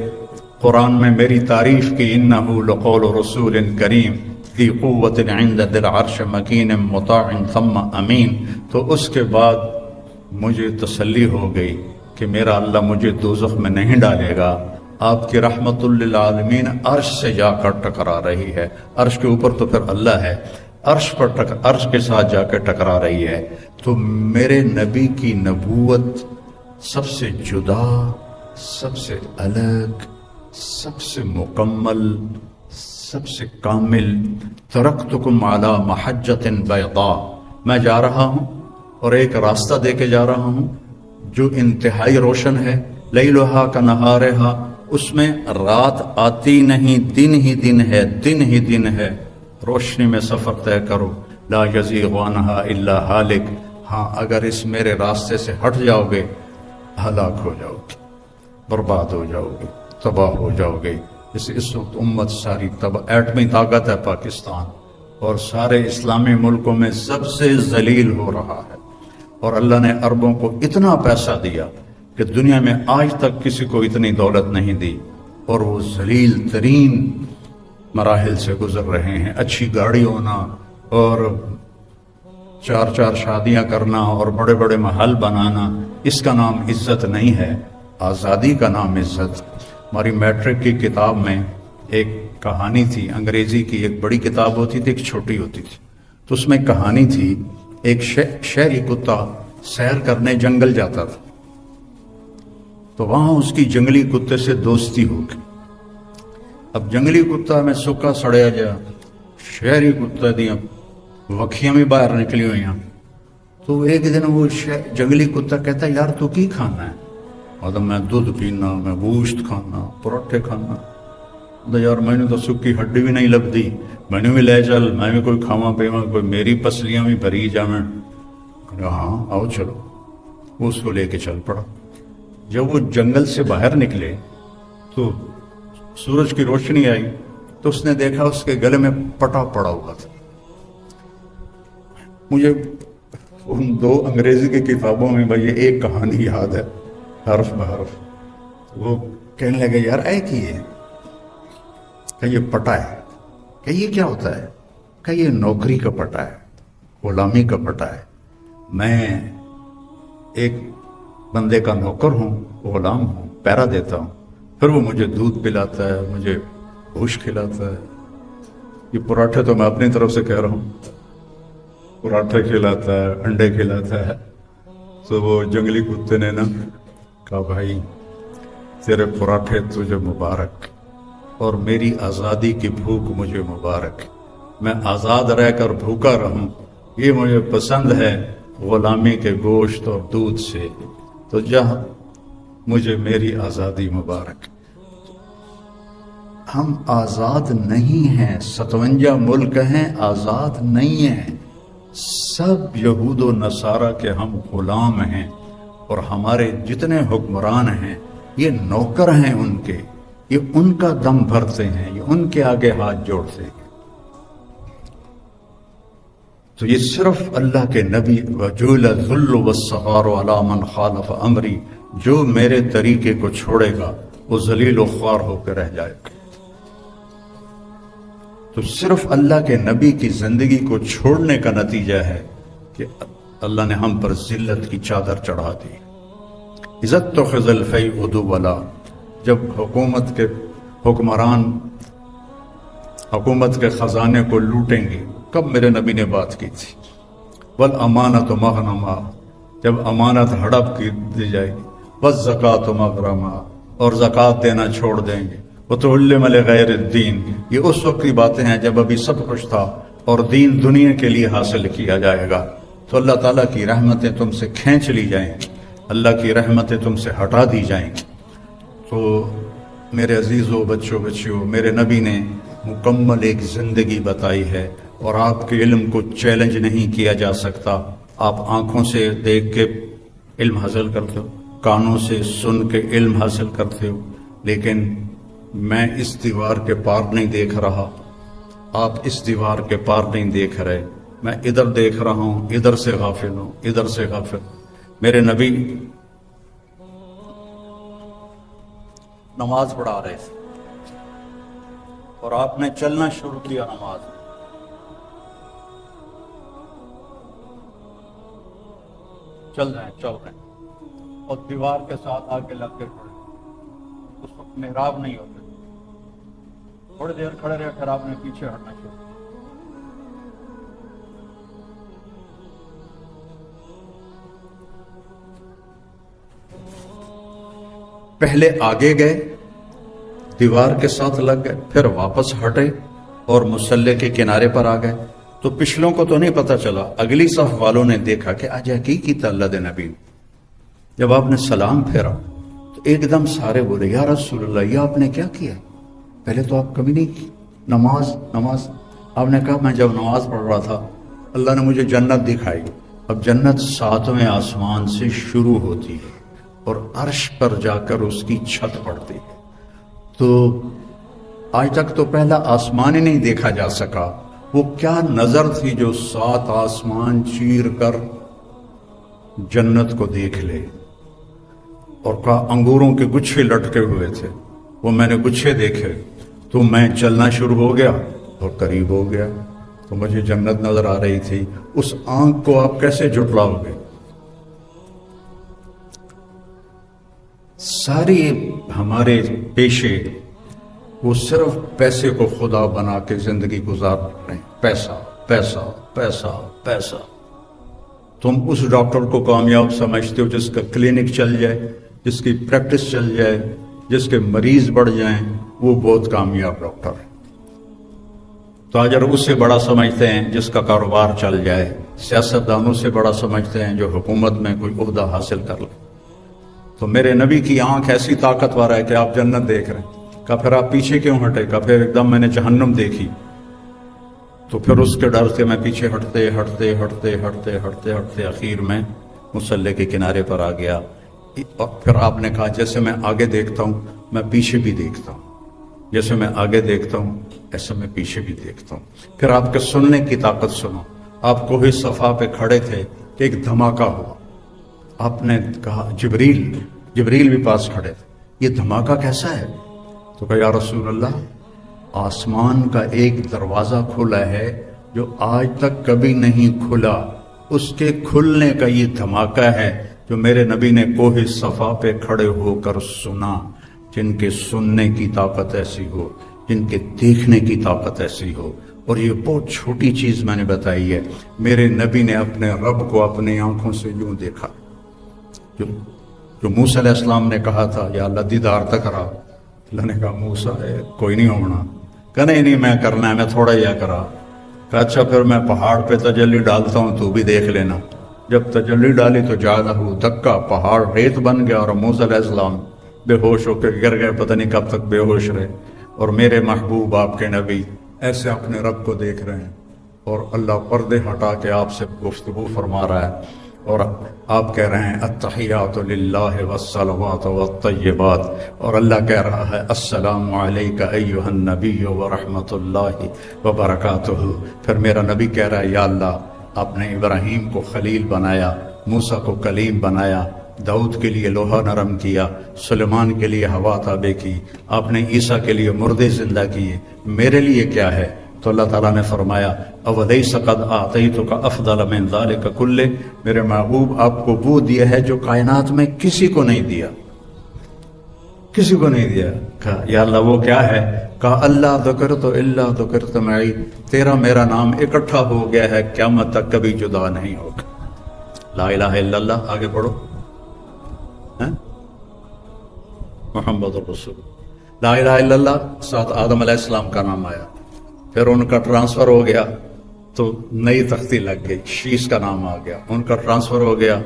قرآن میں میری تعریف کی انہ لقول رسول کریم ذی قوت عند ذی العرش مکین مطاع ثم امین، تو اس کے بعد مجھے تسلی ہو گئی کہ میرا اللہ مجھے دوزخ میں نہیں ڈالے گا۔ آپ کی رحمت للعالمین عرش سے جا کر ٹکرا رہی ہے، عرش کے اوپر تو پھر اللہ ہے، عرش کے ساتھ جا کے ٹکرا رہی ہے۔ تو میرے نبی کی نبوت سب سے جدا، سب سے الگ، سب سے مکمل، سب سے کامل۔ ترکتکم علی محجۃ بیضاء، میں جا رہا ہوں اور ایک راستہ دے کے جا رہا ہوں جو انتہائی روشن ہے، لیلھا کنہارھا، اس میں رات آتی نہیں، دن ہی دن ہے، دن ہی دن ہے، روشنی میں سفر طے کرو، لا یزیغ عنہا الا ہالک، ہاں اگر اس میرے راستے سے ہٹ جاؤ گے ہلاک ہو جاؤ گے، برباد ہو جاؤ گے، تباہ ہو جاؤ گے۔ اس وقت امت ساری ایٹمی طاقت ہے پاکستان، اور سارے اسلامی ملکوں میں سب سے ذلیل ہو رہا ہے، اور اللہ نے عربوں کو اتنا پیسہ دیا کہ دنیا میں آج تک کسی کو اتنی دولت نہیں دی، اور وہ ذلیل ترین مراحل سے گزر رہے ہیں۔ اچھی گاڑی ہونا اور 4 شادیاں کرنا اور بڑے بڑے محل بنانا، اس کا نام عزت نہیں ہے، آزادی کا نام عزت۔ ہماری میٹرک کی کتاب میں ایک کہانی تھی، انگریزی کی ایک بڑی کتاب ہوتی تھی، ایک چھوٹی ہوتی تھی، تو اس میں کہانی تھی ایک شہری کتا سیر کرنے جنگل جاتا تھا، تو وہاں اس کی جنگلی کتے سے دوستی ہو گئی۔ اب جنگلی کتا میں سکا سڑیا جا، شہری کتا دیا وکھیاں بھی باہر نکلی ہوئی ہیں، تو ایک دن وہ جنگلی کتا کہتا ہے یار تو کی کھانا ہے؟ اور میں دودھ پینا، میں گوشت کھانا، پراٹھے کھانا۔ یار میں نے تو سکی ہڈی بھی نہیں لبدی، میں نے بھی لے چل، میں بھی کوئی کھاواں پیواں، کوئی میری پسلیاں بھی بھری جاویں۔ ہاں آؤ چلو، وہ اس کو لے کے چل پڑا۔ جب وہ جنگل سے باہر نکلے تو سورج کی روشنی آئی تو اس نے دیکھا اس کے گلے میں پٹا پڑا ہوا تھا۔ مجھے ان 2 انگریزی کی کتابوں میں بھائی ایک کہانی یاد ہے حرف بحرف۔ وہ کہنے لگے یار اے کی ہے کہ یہ پٹا ہے، کہ یہ کیا ہوتا ہے؟ کہ یہ نوکری کا پٹا ہے، غلامی کا پٹا ہے۔ میں ایک بندے کا نوکر ہوں، غلام ہوں، پیرا دیتا ہوں، پھر وہ مجھے دودھ پلاتا ہے، مجھے گوشت کھلاتا ہے۔ یہ پراٹھے تو میں اپنی طرف سے کہہ رہا ہوں، پراٹھے کھلاتا ہے، انڈے کھلاتا ہے۔ تو وہ جنگلی کتے نے نا کہا بھائی تیرے پراٹھے تجھے مبارک، اور میری آزادی کی بھوک مجھے مبارک، میں آزاد رہ کر بھوکا رہوں، یہ مجھے پسند ہے غلامی کے گوشت اور دودھ سے، تو جہاں مجھے میری آزادی مبارک۔ ہم آزاد نہیں ہیں، 57 ملک ہیں، آزاد نہیں ہیں، سب یہود و نصارہ کے ہم غلام ہیں، اور ہمارے جتنے حکمران ہیں یہ نوکر ہیں ان کے، یہ ان کا دم بھرتے ہیں، یہ ان کے آگے ہاتھ جوڑتے ہیں۔ تو یہ صرف اللہ کے نبی وَجُعِلَ الذُّلُّ وَالصَّغَارُ عَلَىٰ مَنْ خَالَفَ أَمْرِي، جو میرے طریقے کو چھوڑے گا وہ ذلیل و خوار ہو کے رہ جائے گا۔ تو صرف اللہ کے نبی کی زندگی کو چھوڑنے کا نتیجہ ہے کہ اللہ نے ہم پر ذلت کی چادر چڑھا دی۔ اِذَا اتَّخَذَ الْفَيْءُ دُوَلًا، جب حکومت کے حکمران حکومت کے خزانے کو لوٹیں گے، کب میرے نبی نے بات کی تھی، والامانۃ مغنما، جب امانت ہڑپ کی دی جائے گی، والزکوٰۃ مغرما، اور زکوٰۃ دینا چھوڑ دیں گے، وتعلم لغیر الدین، یہ اس وقت کی باتیں ہیں جب ابھی سب کچھ تھا اور دین دنیا کے لیے حاصل کیا جائے گا، تو اللہ تعالیٰ کی رحمتیں تم سے کھینچ لی جائیں گی، اللہ کی رحمتیں تم سے ہٹا دی جائیں گی۔ تو میرے عزیزوں، بچوں بچیوں، میرے نبی نے مکمل ایک زندگی بتائی ہے، اور آپ کے علم کو چیلنج نہیں کیا جا سکتا۔ آپ آنکھوں سے دیکھ کے علم حاصل کرتے ہو، کانوں سے سن کے علم حاصل کرتے ہو، لیکن میں اس دیوار کے پار نہیں دیکھ رہا، آپ اس دیوار کے پار نہیں دیکھ رہے، میں ادھر دیکھ رہا ہوں، ادھر سے غافل ہوں، ادھر سے غافل۔ میرے نبی نماز پڑھا رہے تھے اور آپ نے چلنا شروع کیا نماز، چل رہے ہیں، اور دیوار کے ساتھ آگے لگ کے کھڑے، اس وقت محراب نہیں ہوتے، تھوڑی دیر کھڑے رہے، پھر آپ نے پیچھے ہٹنا شروع کیا۔ پہلے آگے گئے، دیوار کے ساتھ لگ گئے، پھر واپس ہٹے اور مصلی کے کنارے پر آ گئے۔ تو پچھلوں کو تو نہیں پتا چلا، اگلی صف والوں نے دیکھا کہ آج کی اللہ دے نبی نے۔ جب آپ نے سلام پھیرا تو ایک دم سارے بولے یا رسول اللہ، یہ آپ نے کیا کیا؟ پہلے تو آپ کبھی نہیں کی نماز۔ آپ نے کہا میں جب نماز پڑھ رہا تھا اللہ نے مجھے جنت دکھائی۔ اب جنت 7ویں آسمان سے شروع ہوتی ہے اور عرش پر جا کر اس کی چھت پڑتی ہے۔ تو آج تک تو پہلا آسمان ہی نہیں دیکھا جا سکا، وہ کیا نظر تھی جو 7 آسمان چیر کر جنت کو دیکھ لے. اور کہا انگوروں کے گچھے لٹکے ہوئے تھے، وہ میں نے گچھے دیکھے تو میں چلنا شروع ہو گیا اور قریب ہو گیا تو مجھے جنت نظر آ رہی تھی. اس آنکھ کو آپ کیسے جھٹلاؤ گے؟ ساری ہمارے پیشے وہ صرف پیسے کو خدا بنا کے زندگی گزار رہے ہیں. پیسہ پیسہ پیسہ پیسہ. تم اس ڈاکٹر کو کامیاب سمجھتے ہو جس کا کلینک چل جائے، جس کی پریکٹس چل جائے، جس کے مریض بڑھ جائیں، وہ بہت کامیاب ڈاکٹر ہے. تاجر اس سے بڑا سمجھتے ہیں جس کا کاروبار چل جائے. سیاستدانوں سے بڑا سمجھتے ہیں جو حکومت میں کوئی عہدہ حاصل کر لے. تو میرے نبی کی آنکھ ایسی طاقتور ہے کہ آپ جنت دیکھ رہے ہیں. کہا پھر آپ پیچھے کیوں ہٹے؟ کہا پھر ایک دم میں نے جہنم دیکھی تو پھر اس کے ڈر سے میں پیچھے ہٹتے ہٹتے ہٹتے ہٹتے ہٹتے ہٹتے اخیر میں مصلی کے کنارے پر آ گیا. اور پھر آپ نے کہا جیسے میں آگے دیکھتا ہوں میں پیچھے بھی دیکھتا ہوں، جیسے میں آگے دیکھتا ہوں ایسے میں پیچھے بھی دیکھتا ہوں. پھر آپ کے سننے کی طاقت سنو. آپ کوہ صفا پہ کھڑے تھے کہ ایک دھماکہ ہوا. آپ نے کہا جبریل بھی پاس کھڑے تھے، یہ دھماکہ کیسا ہے؟ تو کہا یا رسول اللہ آسمان کا ایک دروازہ کھلا ہے جو آج تک کبھی نہیں کھلا، اس کے کھلنے کا یہ دھماکہ ہے جو میرے نبی نے کوہ صفا پہ کھڑے ہو کر سنا. جن کے سننے کی طاقت ایسی ہو، جن کے دیکھنے کی طاقت ایسی ہو. اور یہ بہت چھوٹی چیز میں نے بتائی ہے، میرے نبی نے اپنے رب کو اپنی آنکھوں سے یوں دیکھا. جو موسیٰ علیہ السلام نے کہا تھا یا اللہ دیدار تک رہا، اللہ نے کہا موسیٰ کوئی نہیں ہونا. کہ نہیں میں کرنا ہے، میں تھوڑا ہی کرا. کہا اچھا پھر میں پہاڑ پہ تجلی ڈالتا ہوں تو بھی دیکھ لینا. جب تجلی ڈالی تو جادہ دکا، پہاڑ ریت بن گیا اور موسیٰ علیہ السلام بے ہوش ہو کے گر گئے. پتہ نہیں کب تک بے ہوش رہے. اور میرے محبوب آپ کے نبی ایسے اپنے رب کو دیکھ رہے ہیں اور اللہ پردے ہٹا کے آپ سے گفتگو فرما رہا ہے. اور آپ کہہ رہے ہیں التحیات للہ والصلوات والطیبات، اور اللہ کہہ رہا ہے السلام علیک ایھا النبی ورحمۃ اللہ وبرکاتہ. پھر میرا نبی کہہ رہا ہے یا اللہ آپ نے ابراہیم کو خلیل بنایا، موسیٰ کو کلیم بنایا، داؤد کے لیے لوہا نرم کیا، سلیمان کے لیے ہوا تابع کی، آپ نے عیسیٰ کے لیے مردے زندہ کیے، میرے لیے کیا ہے؟ تو اللہ تعالیٰ نے فرمایا اولیس قد آتیتک افضل من ذلک کلہ، میرے محبوب آپ کو وہ دیا ہے جو کائنات میں کسی کو نہیں دیا، کسی کو نہیں دیا. کہا یا اللہ وہ کیا ہے؟ کہا اللہ ذکرت الا ذکرت معی، تیرا میرا نام اکٹھا ہو گیا ہے، قیامت تک کبھی جدا نہیں ہوگا. لا الہ الا اللہ. آگے پڑھو محمد الرسول. لا الہ الا اللہ ساتھ آدم علیہ السلام کا نام آیا، پھر ان کا ٹرانسفر ہو گیا تو نئی تختی لگ گئی، شیش کا نام آ گیا. ان کا ٹرانسفر ہو گیا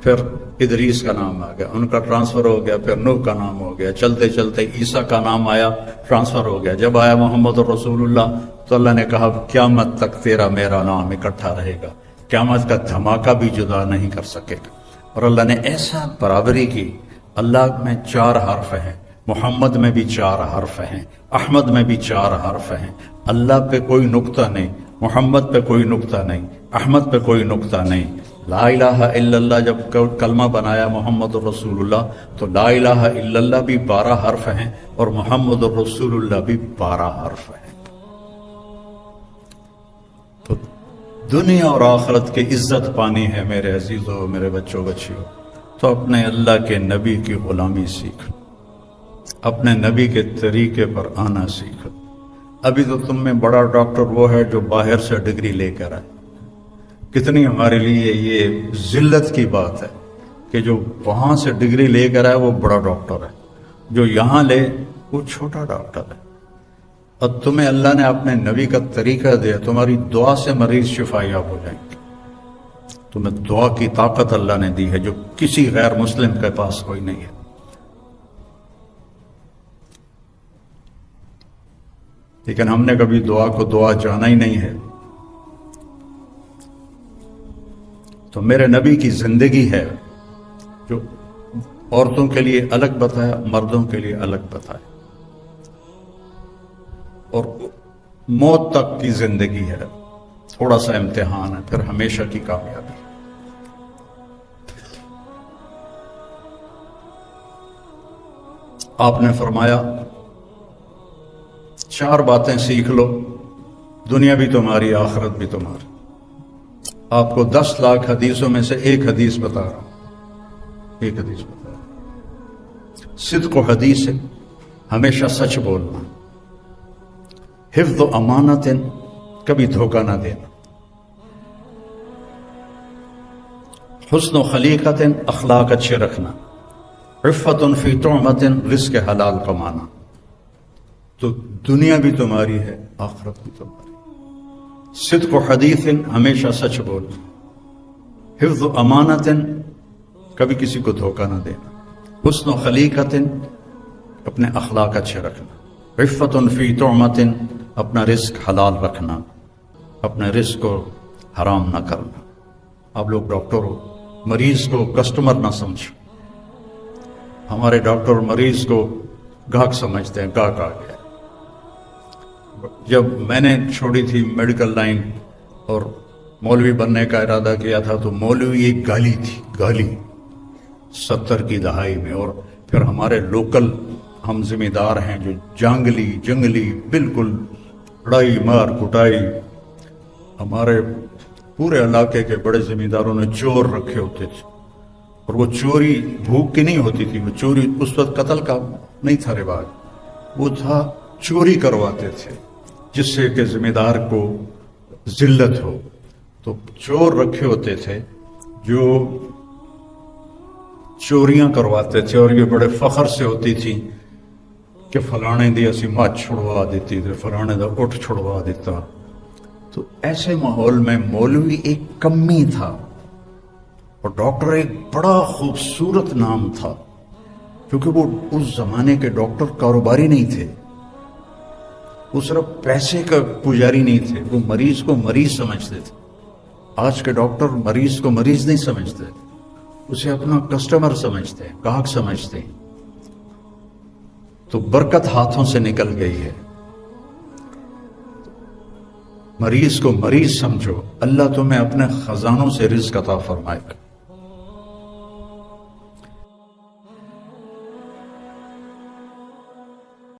پھر ادریس کا نام آ گیا. ان کا ٹرانسفر ہو گیا پھر نوح کا نام ہو گیا. چلتے چلتے عیسیٰ کا نام آیا، ٹرانسفر ہو گیا. جب آیا محمد الرسول اللہ تو اللہ نے کہا قیامت تک تیرا میرا نام اکٹھا رہے گا، قیامت کا دھماکہ بھی جدا نہیں کر سکے گا. اور اللہ نے ایسا برابری کی. اللہ میں 4 حرف ہیں، محمد میں بھی 4 حرف ہیں، احمد میں بھی 4 حرف ہیں. اللہ پہ کوئی نقطہ نہیں، محمد پہ کوئی نقطہ نہیں، احمد پہ کوئی نقطہ نہیں. لا الہ الا اللہ جب کلمہ بنایا محمد الرسول اللہ تو لا الہ الا اللہ بھی 12 حرف ہیں اور محمد الرسول اللہ بھی 12 حرف ہیں. تو دنیا اور آخرت کی عزت پانی ہے میرے عزیزوں، میرے بچوں بچیوں، تو اپنے اللہ کے نبی کی غلامی سیکھ، اپنے نبی کے طریقے پر آنا سیکھ. ابھی تو تم میں بڑا ڈاکٹر وہ ہے جو باہر سے ڈگری لے کر آئے. کتنی ہمارے لیے یہ ذلت کی بات ہے کہ جو وہاں سے ڈگری لے کر آئے وہ بڑا ڈاکٹر ہے، جو یہاں لے وہ چھوٹا ڈاکٹر ہے. اور تمہیں اللہ نے اپنے نبی کا طریقہ دیا، تمہاری دعا سے مریض شفا یاب ہو جائیں گے. تمہیں دعا کی طاقت اللہ نے دی ہے جو کسی غیر مسلم کے پاس کوئی نہیں ہے. لیکن ہم نے کبھی دعا کو دعا جانا ہی نہیں ہے. تو میرے نبی کی زندگی ہے جو عورتوں کے لیے الگ بتایا، مردوں کے لیے الگ بتایا. اور موت تک کی زندگی ہے، تھوڑا سا امتحان ہے، پھر ہمیشہ کی کامیابی۔ آپ نے فرمایا 4 باتیں سیکھ لو، دنیا بھی تمہاری، آخرت بھی تمہاری۔ آپ کو 10 لاکھ حدیثوں میں سے ایک حدیث بتا رہا ہوں، ایک حدیث بتا رہا ہوں۔ صدق و حدیث ہے، ہمیشہ سچ بولنا، حفظ و امانت، کبھی دھوکہ نہ دینا، حسن و خلیقت، اخلاق اچھے رکھنا، عفت فی طعمت، رزق حلال کمانا۔ تو دنیا بھی تمہاری ہے، آخرت بھی تمہاری۔ صدق و حدیث، ہمیشہ سچ بولنا، حفظ و امانت، کبھی کسی کو دھوکہ نہ دینا، حسن و خلیقت، اپنے اخلاق اچھے رکھنا، عفت فی طعمت، اپنا رزق حلال رکھنا، اپنے رزق کو حرام نہ کرنا۔ آپ لوگ ڈاکٹر ہو، مریض کو کسٹمر نہ سمجھو۔ ہمارے ڈاکٹر مریض کو گاہک سمجھتے ہیں، گاہک آ گیا۔ جب میں نے چھوڑی تھی میڈیکل لائن اور مولوی بننے کا ارادہ کیا تھا تو مولوی ایک گالی تھی، گالی 70 کی دہائی میں۔ اور پھر ہمارے لوکل ہم ذمہ دار ہیں جو جنگلی بالکل لڑائی مار کٹائی، ہمارے پورے علاقے کے بڑے ذمہ داروں نے چور رکھے ہوتے تھے، اور وہ چوری بھوک کی نہیں ہوتی تھی، وہ چوری اس وقت قتل کا نہیں تھا رواج، وہ تھا چوری کرواتے تھے جس سے کہ ذمہ دار کو ذلت ہو۔ تو چور رکھے ہوتے تھے جو چوریاں کرواتے تھے، اور یہ بڑے فخر سے ہوتی تھی کہ فلانے دی اسی ماں چھڑوا دیتی تھی، فلانے دا اٹھ چھڑوا دیتا۔ تو ایسے ماحول میں مولوی ایک کمی تھا اور ڈاکٹر ایک بڑا خوبصورت نام تھا، کیونکہ وہ اس زمانے کے ڈاکٹر کاروباری نہیں تھے، وہ صرف پیسے کا پجاری نہیں تھے، وہ مریض کو مریض سمجھتے تھے۔ آج کے ڈاکٹر مریض کو مریض نہیں سمجھتے، اسے اپنا کسٹمر سمجھتے ہیں، گاہک سمجھتے ہیں۔ تو برکت ہاتھوں سے نکل گئی ہے۔ مریض کو مریض سمجھو، اللہ تمہیں اپنے خزانوں سے رزق عطا فرمائے گا۔